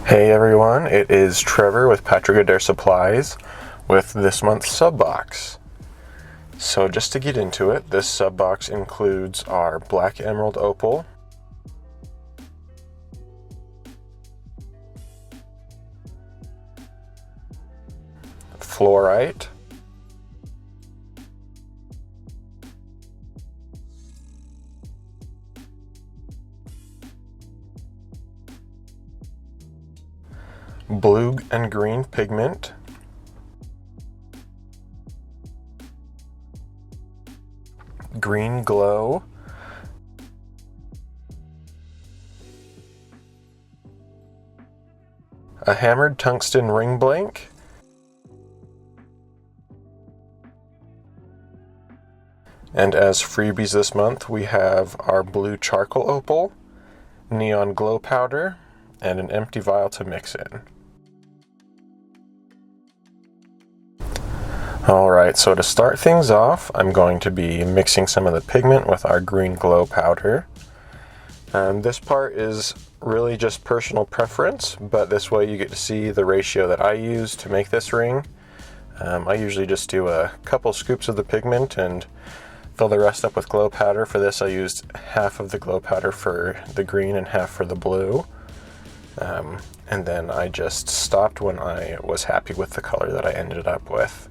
Hey everyone, it is Trevor with Patrick Adair Supplies with this month's sub box. So just to get into it, this sub box includes our Black Emerald Opal, Fluorite, blue and green pigment, green glow, a hammered tungsten ring blank, and as freebies this month we have our blue charcoal opal, neon glow powder, and an empty vial to mix in. Alright, so to start things off, I'm going to be mixing some of the pigment with our green glow powder. This part is really just personal preference, but this way you get to see the ratio that I use to make this ring. I usually just do a couple scoops of the pigment and fill the rest up with glow powder. For this I used half of the glow powder for the green and half for the blue. And then I just stopped when I was happy with the color that I ended up with.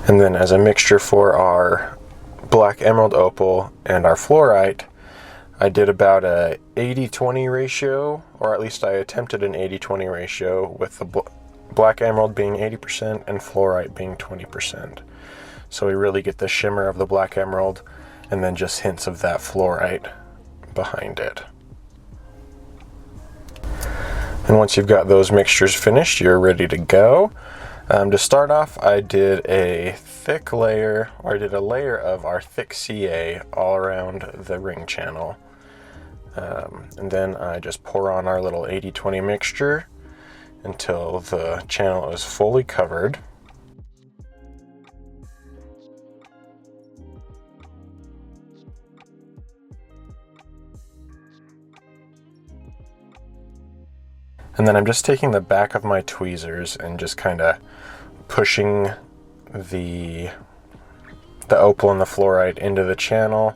And then as a mixture for our Black Emerald Opal and our Fluorite, I did about a 80-20 ratio, or at least I attempted an 80-20 ratio, with the Black Emerald being 80% and Fluorite being 20%. So we really get the shimmer of the Black Emerald and then just hints of that Fluorite behind it. And once you've got those mixtures finished, you're ready to go. To start off, I did a layer of our thick CA all around the ring channel. And then I just pour on our little 80-20 mixture until the channel is fully covered. And then I'm just taking the back of my tweezers and just kind of pushing the opal and the fluorite into the channel,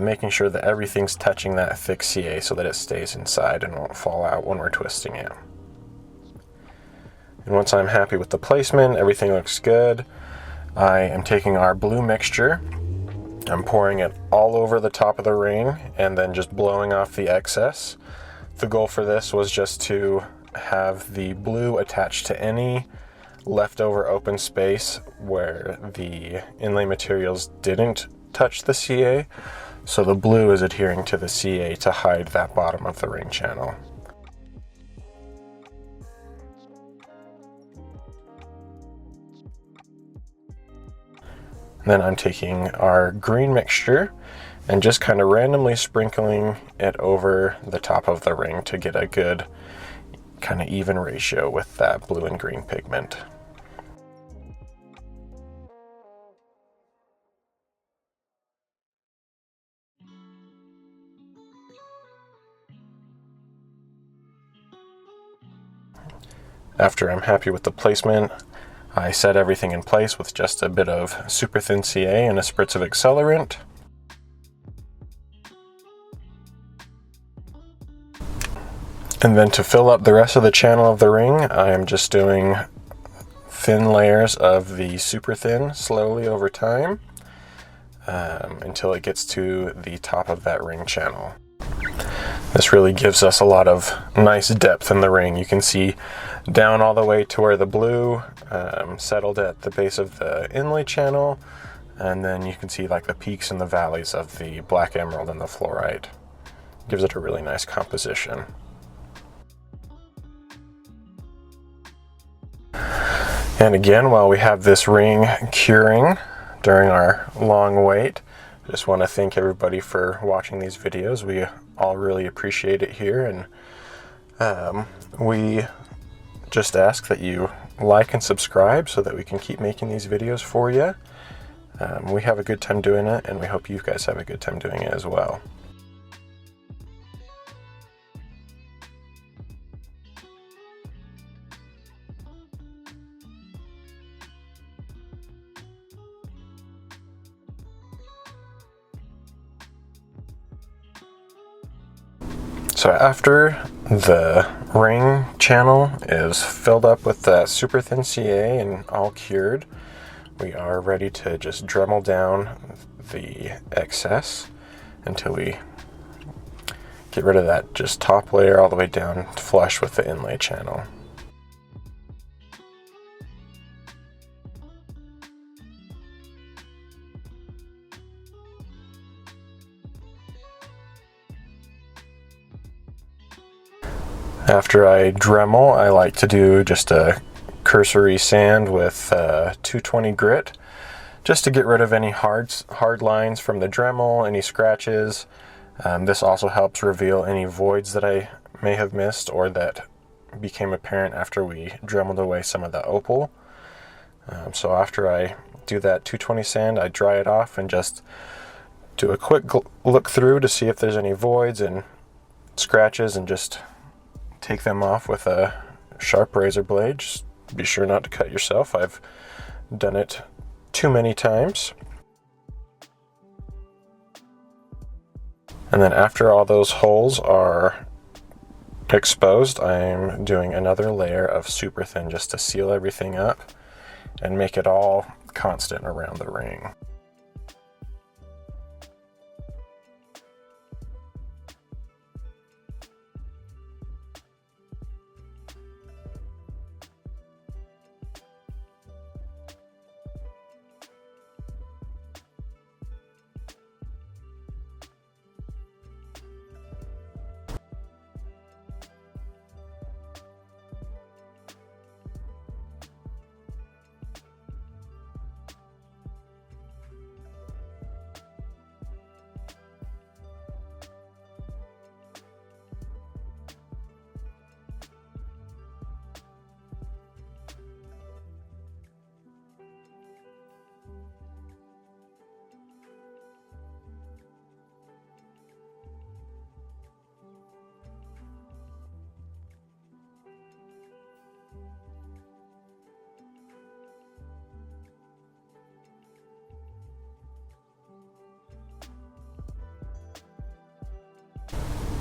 making sure that everything's touching that thick CA so that it stays inside and won't fall out when we're twisting it. And once I'm happy with the placement, everything looks good, I am taking our blue mixture, I'm pouring it all over the top of the ring and then just blowing off the excess. The goal for this was just to have the blue attached to any leftover open space where the inlay materials didn't touch the CA, so the blue is adhering to the CA to hide that bottom of the ring channel. Then I'm taking our green mixture and just kind of randomly sprinkling it over the top of the ring to get a good kind of even ratio with that blue and green pigment. After I'm happy with the placement, I set everything in place with just a bit of super thin CA and a spritz of accelerant. And then to fill up the rest of the channel of the ring, I am just doing thin layers of the super thin slowly over time until it gets to the top of that ring channel. This really gives us a lot of nice depth in the ring. You can see down all the way to where the blue settled at the base of the inlay channel, and then you can see like the peaks and the valleys of the black emerald and the fluorite. Gives it a really nice composition. And again, while we have this ring curing during our long wait, I just want to thank everybody for watching these videos. We all really appreciate it here, and we just ask that you like and subscribe so that we can keep making these videos for you. We have a good time doing it, and we hope you guys have a good time doing it as well. So after the ring channel is filled up with that super thin CA and all cured, we are ready to just Dremel down the excess until we get rid of that just top layer all the way down flush with the inlay channel. After I Dremel, I like to do just a cursory sand with 220 grit, just to get rid of any hard lines from the Dremel, any scratches. This also helps reveal any voids that I may have missed or that became apparent after we Dremeled away some of the opal. So after I do that 220 sand, I dry it off and just do a quick look through to see if there's any voids and scratches, and just take them off with a sharp razor blade. Just be sure not to cut yourself. I've done it too many times. And then after all those holes are exposed, I'm doing another layer of super thin just to seal everything up and make it all constant around the ring.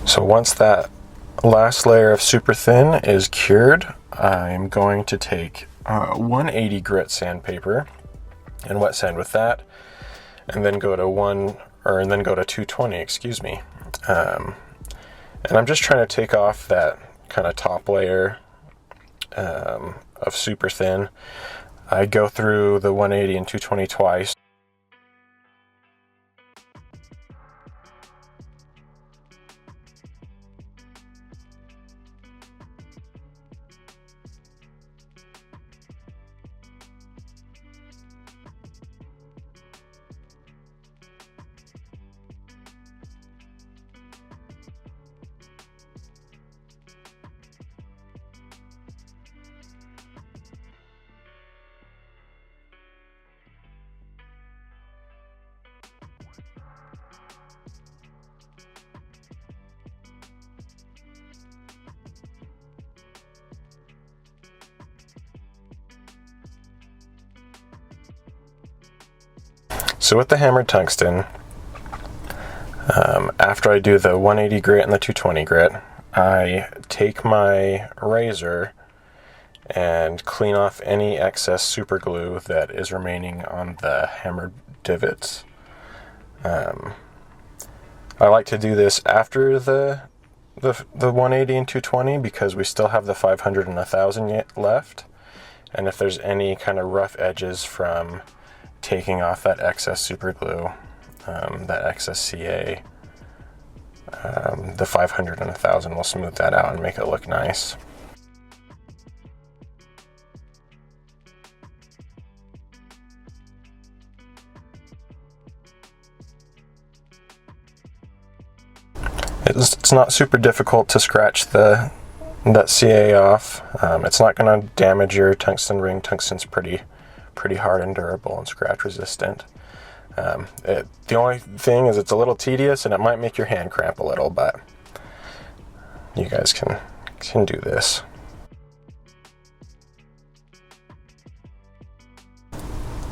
So once that last layer of super thin is cured, I'm going to take 180 grit sandpaper and wet sand with that, and then go to 220, excuse me. And I'm just trying to take off that kind of top layer of super thin. I go through the 180 and 220 twice. So with the hammered tungsten, after I do the 180 grit and the 220 grit, I take my razor and clean off any excess super glue that is remaining on the hammered divots. I like to do this after the the 180 and 220 because we still have the 500 and 1000 yet left. And if there's any kind of rough edges from taking off that excess super glue, that excess CA, the 500 and 1000 will smooth that out and make it look nice. It's not super difficult to scratch that CA off. It's not going to damage your tungsten ring. Tungsten's pretty hard and durable and scratch resistant. The only thing is it's a little tedious and it might make your hand cramp a little, but you guys can do this.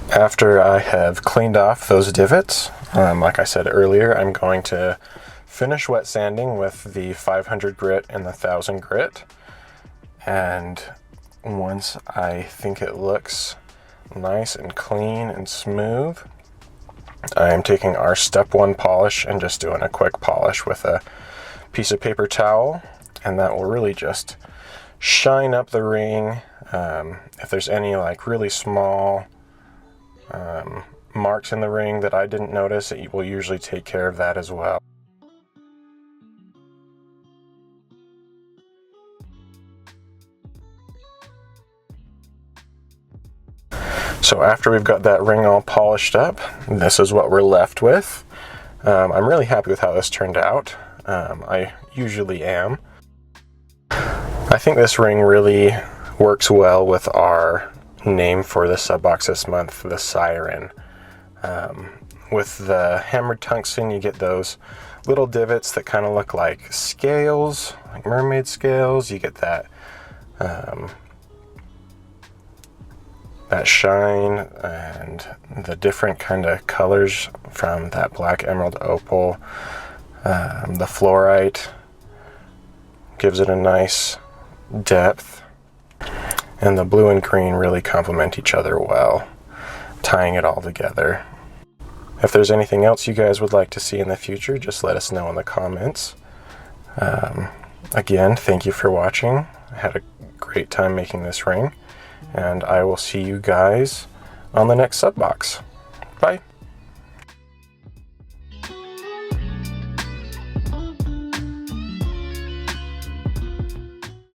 After I have cleaned off those divots, like I said earlier, I'm going to finish wet sanding with the 500 grit and the 1000 grit. And once I think it looks nice and clean and smooth, I am taking our step 1 polish and just doing a quick polish with a piece of paper towel, and that will really just shine up the ring. If there's any like really small marks in the ring that I didn't notice, it will usually take care of that as well. So after we've got that ring all polished up, this is what we're left with. I'm really happy with how this turned out. I usually am. I think this ring really works well with our name for the sub box this month, the Siren. With the hammered tungsten, you get those little divots that kind of look like scales, like mermaid scales. You get that that shine and the different kind of colors from that black emerald opal. The fluorite gives it a nice depth, and the blue and green really complement each other well, tying it all together. If there's anything else you guys would like to see in the future, just let us know in the comments. Again, thank you for watching. I had a great time making this ring, and I will see you guys on the next sub box. Bye.